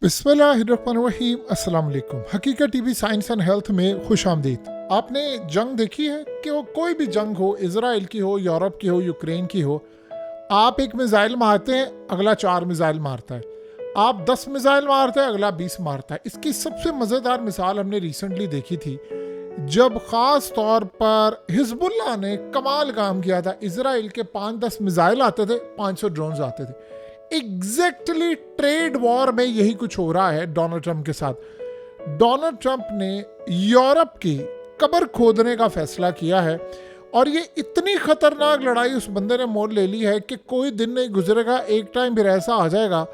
बिस्मिल्लाहिर्रहमानिर्रहीम। अस्सलाम वालेकुम। हकीकत टीवी साइंस एंड हेल्थ में खुश आमदीद। आपने जंग देखी है कि वो कोई भी जंग हो, इजराइल की हो, यूरोप की हो, यूक्रेन की हो, आप एक मिसाइल मारते हैं, अगला 4 मिसाइल मारता है। आप 10 मिसाइल मारते हैं, अगला 20 मारता है। इसकी सबसे मज़ेदार मिसाल हमने रिसेंटली देखी थी, जब ख़ास तौर पर हिजबुल्लाह ने कमाल काम किया था। इजराइल के 5-10 मिसाइल आते थे, 500 ड्रोन्स आते थे। एग्जैक्टली ट्रेड वॉर में यही कुछ हो रहा है डोनाल्ड ट्रंप के साथ। डोनाल्ड ट्रंप ने यूरोप की कब्र खोदने का फैसला किया है और ये इतनी खतरनाक लड़ाई उस बंदे ने मोड़ ले ली है कि कोई दिन नहीं गुजरेगा, एक टाइम फिर ऐसा आ जाएगा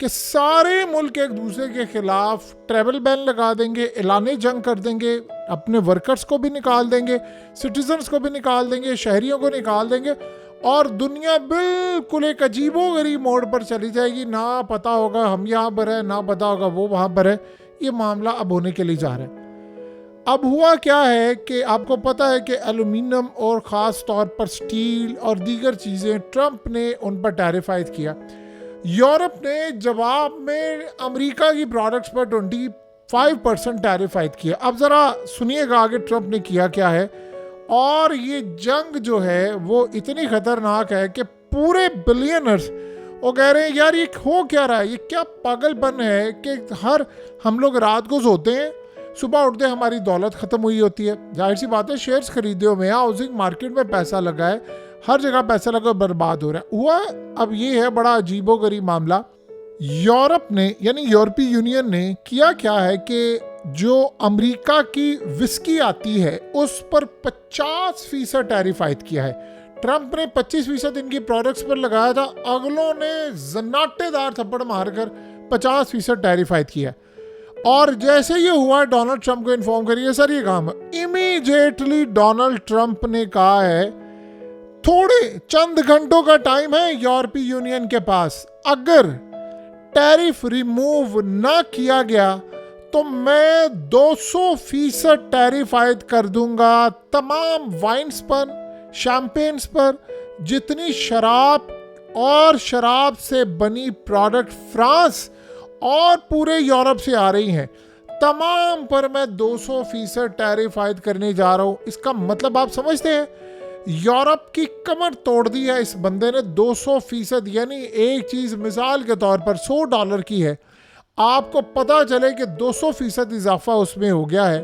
कि सारे मुल्क एक दूसरे के खिलाफ ट्रैवल बैन लगा देंगे, ऐलान जंग कर देंगे, अपने वर्कर्स को भी निकाल देंगे, सिटीजन्स को भी निकाल देंगे, शहरियों को निकाल देंगे और दुनिया बिल्कुल एक अजीबोगरीब मोड़ पर चली जाएगी। ना पता होगा हम यहाँ पर है, ना पता होगा वो वहाँ पर है। ये मामला अब होने के लिए जा रहा है। अब हुआ क्या है कि आपको पता है कि एल्यूमिनियम और ख़ास तौर पर स्टील और दीगर चीज़ें ट्रंप ने उन पर टैरिफ आयद किया। यूरोप ने जवाब में अमेरिका की प्रोडक्ट्स पर 25% टैरिफ आयद किया। अब ज़रा सुनिएगा आगे ट्रंप ने किया क्या है। और ये जंग जो है वो इतनी खतरनाक है कि पूरे बिलियनर्स वो कह रहे हैं यार ये हो क्या रहा है, ये क्या पागलपन है कि हम लोग रात को सोते हैं, सुबह उठते हैं हमारी दौलत ख़त्म हुई होती है। जाहिर सी बात है, शेयर्स खरीदे हुए हैं, हाउसिंग मार्केट में पैसा लगा है, हर जगह पैसा लगा, बर्बाद हो रहा है। हुआ अब ये है बड़ा अजीबोगरीब मामला। यूरोप ने यानी यूरोपीय यूनियन ने किया क्या है कि जो अमेरिका की विस्की आती है उस पर 50% टैरिफ आयद किया है। ट्रंप ने 25% इनकी प्रोडक्ट्स पर लगाया था, अगलों ने जन्नाटेदार थप्पड़ मारकर 50% टैरिफ आयद किया। और जैसे ये हुआ डोनाल्ड ट्रंप को इन्फॉर्म करिए सर ये काम। इमीडिएटली डोनाल्ड ट्रंप ने कहा है थोड़े चंद घंटों का टाइम है यूरोपीय यूनियन के पास, अगर टैरिफ रिमूव ना किया गया तो मैं 200% टैरिफ आयद कर दूंगा तमाम वाइन्स पर, शैंपेन्स पर, जितनी शराब और शराब से बनी प्रोडक्ट फ्रांस और पूरे यूरोप से आ रही हैं, तमाम पर मैं 200% टैरिफ आयद करने जा रहा हूं। इसका मतलब आप समझते हैं, यूरोप की कमर तोड़ दी है इस बंदे ने 200%। यानी एक चीज मिसाल के तौर पर $100 की है, आपको पता चले कि 200% इजाफा उसमें हो गया है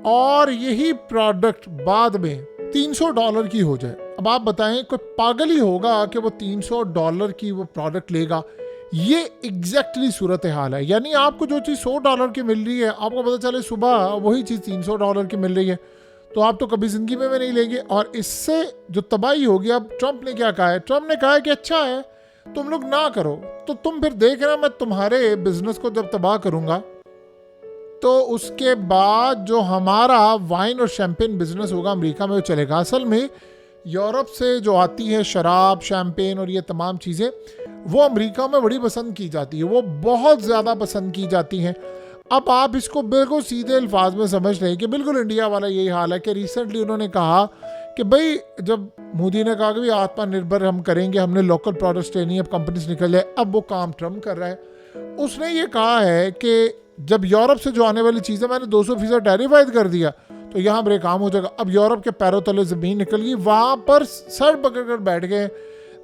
और यही प्रोडक्ट बाद में $300 की हो जाए। अब आप बताएं कोई पागल ही होगा कि वो $300 की वो प्रोडक्ट लेगा। ये एग्जैक्टली सूरत हाल है। यानी आपको जो चीज़ $100 की मिल रही है, आपको पता चले सुबह वही चीज़ $300 की मिल रही है, तो आप तो कभी ज़िंदगी में भी नहीं लेंगे और इससे जो तबाही होगी। अब ट्रंप ने क्या कहा है, ट्रंप ने कहा है कि अच्छा है तुम लोग ना करो, तो तुम फिर देखना मैं तुम्हारे बिजनेस को जब तबाह करूंगा तो उसके बाद जो हमारा वाइन और शैंपेन बिजनेस होगा अमेरिका में वो चलेगा। असल में यूरोप से जो आती है शराब, शैंपेन और ये तमाम चीज़ें वो अमेरिका में बड़ी पसंद की जाती है, वो बहुत ज़्यादा पसंद की जाती हैं। अब आप इसको बिल्कुल सीधे अल्फाज में समझ रहे हैं कि बिल्कुल इंडिया वाला यही हाल है कि रिसेंटली उन्होंने कहा कि भाई, जब मोदी ने कहा कि भाई आत्मनिर्भर हम करेंगे, हमने लोकल प्रोडक्ट्स लेनी है, अब कंपनीज निकल जाए, अब वो काम ट्रम्प कर रहा है। उसने ये कहा है कि जब यूरोप से जो आने वाली चीज़ें मैंने 200% टैरिफ आयद कर दिया तो यहाँ पर काम हो जाएगा। अब यूरोप के पैरों तले ज़मीन निकल गई, वहाँ पर सर पकड़ कर बैठ गए।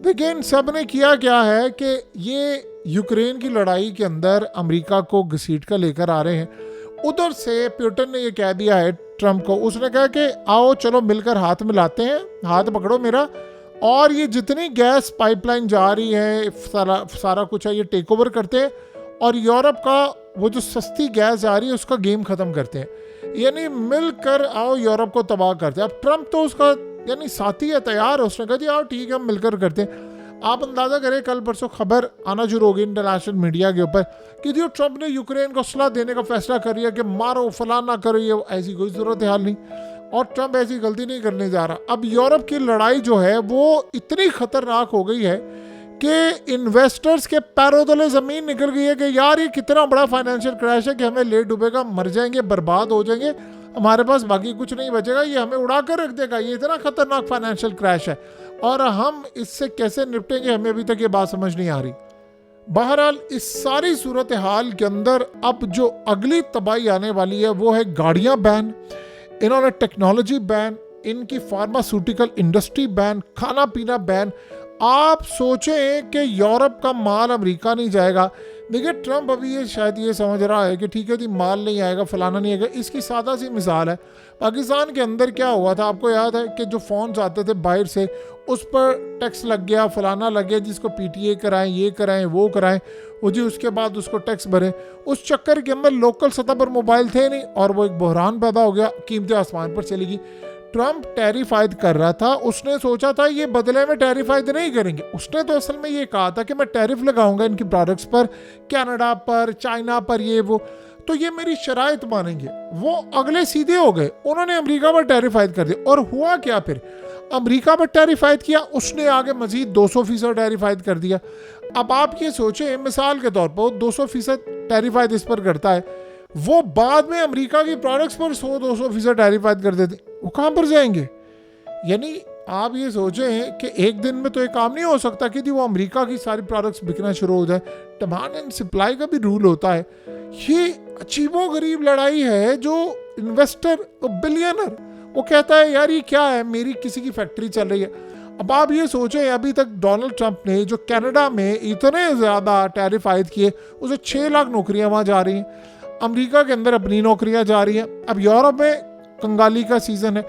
लेकिन सब ने किया क्या है कि ये यूक्रेन की लड़ाई के अंदर अमेरिका को घसीट कर लेकर आ रहे हैं। उधर से पुतिन ने ये कह दिया है ट्रंप को, उसने कहा कि आओ चलो मिलकर हाथ मिलाते हैं, हाथ पकड़ो मेरा, और ये जितनी गैस पाइपलाइन जा रही है सारा कुछ है ये टेक ओवर करते हैं और यूरोप का वो जो सस्ती गैस जा रही है उसका गेम ख़त्म करते हैं। यानी मिलकर आओ यूरोप को तबाह करते हैं। अब ट्रंप तो उसका यानी साथी है, तैयार है, उसने कहा जी आओ ठीक है हम मिलकर करते हैं। आप अंदाज़ा करें कल परसों खबर आना शुरू होगी इंटरनेशनल मीडिया के ऊपर कि जो ट्रंप ने यूक्रेन को असला देने का फैसला कर लिया कि मारो फलाना करो, ये ऐसी कोई ज़रूरत हाल नहीं और ट्रंप ऐसी गलती नहीं करने जा रहा। अब यूरोप की लड़ाई जो है वो इतनी ख़तरनाक हो गई है कि इन्वेस्टर्स के पैरों तले ज़मीन निकल गई है कि यार ये कितना बड़ा फाइनेंशियल क्रैश है कि हमें ले डूबेगा, मर जाएंगे, बर्बाद हो जाएंगे, हमारे पास बाकी कुछ नहीं बचेगा, ये हमें उड़ा कर रख देगा, ये इतना खतरनाक फाइनेंशियल क्रैश है और हम इससे कैसे निपटेंगे, हमें अभी तक ये बात समझ नहीं आ रही। बहरहाल इस सारी सूरत हाल के अंदर अब जो अगली तबाही आने वाली है वो है गाड़ियां बैन, इन्होंने टेक्नोलॉजी बैन, इनकी फार्मास्यूटिकल इंडस्ट्री बैन, खाना पीना बैन। आप सोचें कि यूरोप का माल अमेरिका नहीं जाएगा। देखिए ट्रंप अभी ये शायद ये समझ रहा है कि ठीक है जी माल नहीं आएगा, फलाना नहीं आएगा। इसकी सादा सी मिसाल है, पाकिस्तान के अंदर क्या हुआ था आपको याद है कि जो फ़ोन्स आते थे बाहर से उस पर टैक्स लग गया, फलाना लग गया, जिसको पीटीए कराएं, ये कराएं, वो कराएं, वो जी उसके बाद उसको टैक्स भरें। उस चक्कर के अंदर लोकल सतह पर मोबाइल थे नहीं और वो एक बहरान पैदा हो गया, कीमतें आसमान पर चली गई। ट्रंप टैरिफ आयद कर रहा था, उसने सोचा था ये बदले में टैरिफ आयद नहीं करेंगे। उसने तो असल में ये कहा था कि मैं टैरिफ लगाऊंगा इनकी प्रोडक्ट्स पर, कनाडा पर, चाइना पर, ये वो, तो ये मेरी शराइत मानेंगे। वो अगले सीधे हो गए, उन्होंने अमेरिका पर टैरिफ आयद कर दिया। और हुआ क्या फिर, अमेरिका पर टैरिफ आयद किया, उसने आगे मजीद 200% टैरिफ आयद कर दिया। अब आप ये सोचें मिसाल के तौर पर 200% टैरिफ आयद इस पर करता है, वो बाद में अमेरिका की प्रोडक्ट्स पर 100-200% टैरिफ आयद कर देते, वो कहाँ पर जाएंगे? यानी आप ये सोचें कि एक दिन में तो ये काम नहीं हो सकता कि वो अमेरिका की सारी प्रोडक्ट्स बिकना शुरू हो जाए। डिमांड एंड सप्लाई का भी रूल होता है। ये अजीबो गरीब लड़ाई है जो इन्वेस्टर बिलियनर वो कहता है यार ये क्या है, मेरी किसी की फैक्ट्री चल रही है। अब आप ये सोचें अभी तक डोनाल्ड ट्रंप ने जो कनाडा में इतने ज़्यादा टैरिफ आयद किए, उसे 6 लाख नौकरियां वहाँ जा रही हैं, अमेरिका के अंदर अपनी नौकरियां जा रही हैं। अब यूरोप में कंगाली का सीज़न है।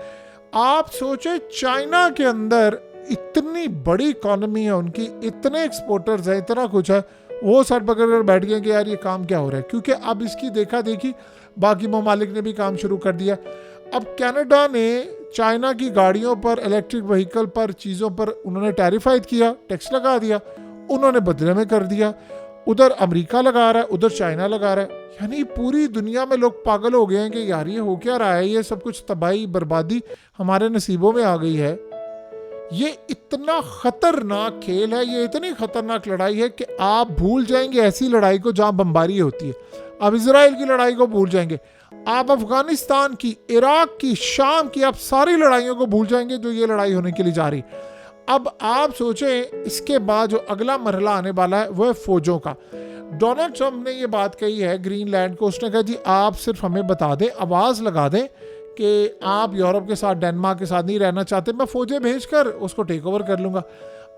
आप सोचें चाइना के अंदर इतनी बड़ी इकॉनमी है उनकी, इतने एक्सपोर्टर्स हैं, इतना कुछ है, वो सर पकड़ कर बैठ गए कि यार ये काम क्या हो रहा है, क्योंकि अब इसकी देखा देखी बाकी ममालिक ने भी काम शुरू कर दिया। अब कनाडा ने चाइना की गाड़ियों पर, इलेक्ट्रिक व्हीकल पर, चीज़ों पर उन्होंने टैरिफ आयद किया, टैक्स लगा दिया, उन्होंने बदले में कर दिया। उधर अमेरिका लगा रहा है, उधर चाइना लगा रहा है। यानी पूरी दुनिया में लोग पागल हो गए हैं कि यार ये हो क्या रहा है, ये सब कुछ तबाही बर्बादी हमारे नसीबों में आ गई है। ये इतना खतरनाक खेल है, ये इतनी खतरनाक लड़ाई है कि आप भूल जाएंगे ऐसी लड़ाई को जहां बमबारी होती है। अब इजराइल की लड़ाई को भूल जाएंगे, आप अफगानिस्तान की, इराक की, शाम की, आप सारी लड़ाइयों को भूल जाएंगे जो ये लड़ाई होने के लिए जा रही। अब आप सोचें इसके बाद जो अगला मरहला आने वाला है वो है फौजों का। डोनाल्ड ट्रंप ने ये बात कही है ग्रीनलैंड को, उसने कहा जी आप सिर्फ हमें बता दें, आवाज़ लगा दें कि आप यूरोप के साथ, डेनमार्क के साथ नहीं रहना चाहते, मैं फौजें भेजकर उसको टेक ओवर कर लूँगा।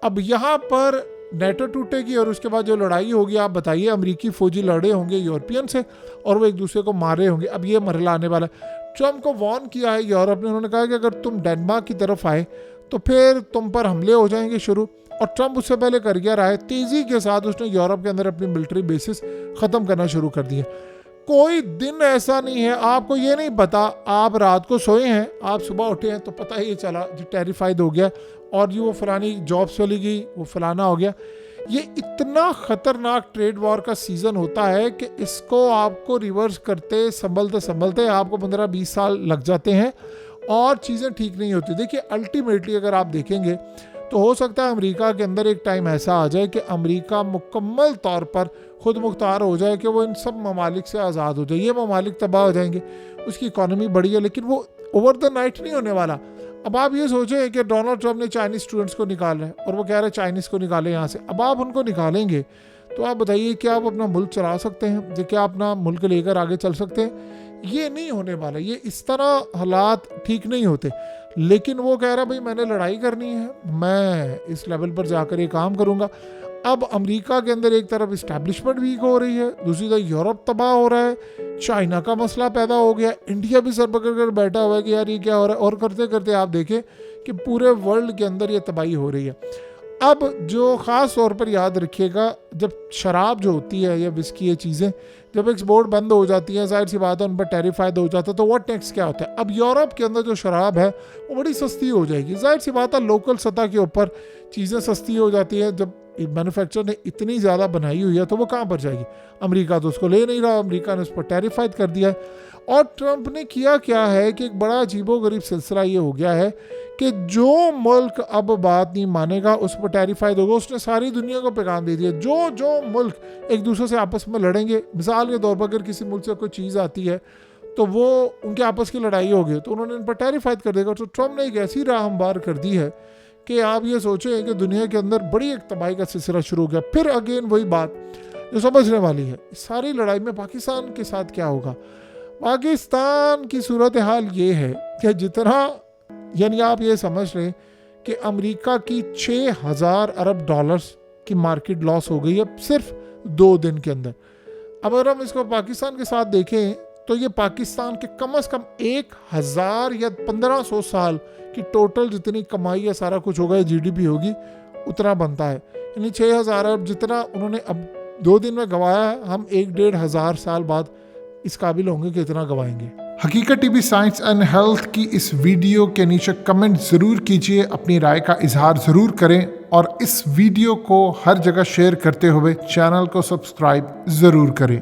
अब यहाँ पर नेटो टूटेगी और उसके बाद जो लड़ाई होगी, आप बताइए, अमेरिकी फौजी लड़े होंगे यूरोपियन से और वो एक दूसरे को मार रहे होंगे। अब ये मरहला आने वाला है। ट्रंप को वार्न किया है यूरोप ने, उन्होंने कहा कि अगर तुम डेनमार्क की तरफ आए तो फिर तुम पर हमले हो जाएंगे शुरू। और ट्रंप उससे पहले कर गया रहा है, तेज़ी के साथ उसने यूरोप के अंदर अपनी मिलिट्री बेसिस ख़त्म करना शुरू कर दिए। कोई दिन ऐसा नहीं है आपको ये नहीं पता, आप रात को सोए हैं, आप सुबह उठे हैं तो पता ही चला जो टैरिफ आयद हो गया और ये वो फलानी जॉब चली गई, वो फलाना हो गया। ये इतना ख़तरनाक ट्रेड वॉर का सीज़न होता है कि इसको आपको रिवर्स करते संभलते संभलते आपको 15-20 साल लग जाते हैं और चीज़ें ठीक नहीं होती। देखिए अल्टीमेटली अगर आप देखेंगे तो हो सकता है अमेरिका के अंदर एक टाइम ऐसा आ जाए कि अमेरिका मुकम्मल तौर पर खुद मुख्तार हो जाए, कि वो इन सब ममालिक से आज़ाद हो जाए। ये ममालिक तबाह हो जाएंगे, उसकी इकॉनमी बढ़ी है, लेकिन वो ओवर द नाइट नहीं होने वाला। अब आप ये सोचें कि डोनाल्ड ट्रंप ने चाइनीज़ स्टूडेंट्स को निकाला है और वो कह रहे हैं चाइनीज़ को निकालें यहाँ से। अब आप उनको निकालेंगे तो आप बताइए क्या आप अपना मुल्क चला सकते हैं, क्या अपना मुल्क लेकर आगे चल सकते हैं? ये नहीं होने वाला। ये इस तरह हालात ठीक नहीं होते। लेकिन वो कह रहा भाई मैंने लड़ाई करनी है, मैं इस लेवल पर जाकर ये काम करूँगा। अब अमेरिका के अंदर एक तरफ इस्टेब्लिशमेंट वीक हो रही है, दूसरी तरफ यूरोप तबाह हो रहा है, चाइना का मसला पैदा हो गया, इंडिया भी सर पकड़ कर बैठा हुआ है कि यार ये क्या हो रहा है। और करते करते आप देखें कि पूरे वर्ल्ड के अंदर ये तबाही हो रही है। अब जो ख़ास तौर पर याद रखिएगा, जब शराब जो होती है या विस्की, ये चीज़ें जब एक्सपोर्ट बंद हो जाती हैं, जाहिर सी बात है उन पर टैरिफ आयद हो जाता है, तो वो टैक्स क्या होता है। अब यूरोप के अंदर जो शराब है वो बड़ी सस्ती हो जाएगी, जाहिर सी बात है लोकल सतह के ऊपर चीज़ें सस्ती हो जाती हैं। जब मैन्युफैक्चर ने इतनी ज़्यादा बनाई हुई है तो वो कहाँ पर जाएगी? अमेरिका तो उसको ले नहीं रहा, अमेरिका ने उस पर टैरिफ आयद कर दिया है। और ट्रंप ने किया क्या है कि एक बड़ा अजीबोगरीब सिलसिला ये हो गया है कि जो मुल्क अब बात नहीं मानेगा उस पर टैरिफ आयद होगा। उसने सारी दुनिया को पैगाम दे दिया, जो जो मुल्क एक दूसरे से आपस में लड़ेंगे, मिसाल के तौर पर अगर किसी मुल्क से कोई चीज़ आती है तो वो उनके आपस की लड़ाई होगी तो उन्होंने इन पर टैरिफ आयद कर देगा। तो ट्रंप ने एक ऐसी राह हमवार कर दी है कि आप ये सोचें कि दुनिया के अंदर बड़ी एक तबाही का सिलसिला शुरू हो गया। फिर अगेन वही बात जो समझने वाली है, सारी लड़ाई में पाकिस्तान के साथ क्या होगा। पाकिस्तान की सूरत हाल ये है कि जितना, यानी आप ये समझ लें कि अमेरिका की 6,000 अरब डॉलर्स की मार्केट लॉस हो गई है सिर्फ 2 दिन के अंदर। अब अगर हम इसको पाकिस्तान के साथ देखें तो ये पाकिस्तान के कम से कम 1,000 या 1,500 साल की टोटल जितनी कमाई या सारा कुछ होगा, जीडीपी होगी, उतना बनता है। यानी 6,000 अरब जितना उन्होंने अब 2 दिन में गंवाया है, हम 1-1.5 हज़ार साल बाद इस काबिल होंगे कि इतना गंवाएंगे। हकीकत टीवी साइंस एंड हेल्थ की इस वीडियो के नीचे कमेंट ज़रूर कीजिए, अपनी राय का इजहार ज़रूर करें और इस वीडियो को हर जगह शेयर करते हुए चैनल को सब्सक्राइब ज़रूर करें।